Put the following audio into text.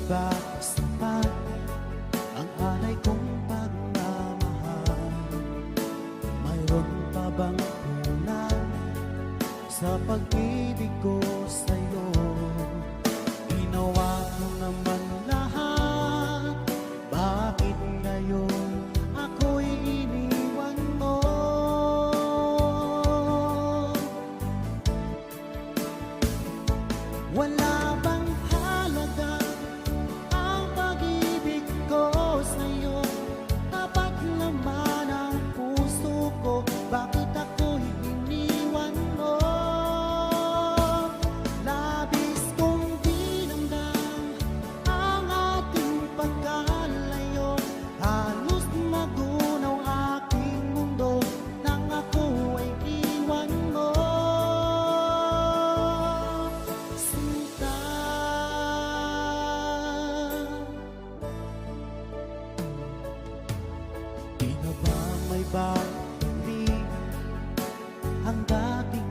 ba sapat ang alay kong pagmamahal? Mayroon pa bang kulang sa pag-ibig ko sa'yo? Ginawa ko naman lahat, bakit ngayon ako'y iniwan mo? Wala bang halaga ang pag-ibig ko sa'yo? Tapat naman ang puso ko, bakit ako'y iniwan mo? Labis kong dinamdam ang ating pagkalayo, halos magunaw aking mundo nang ako ay iwan mo. Sinta, di na ba may balik ang dating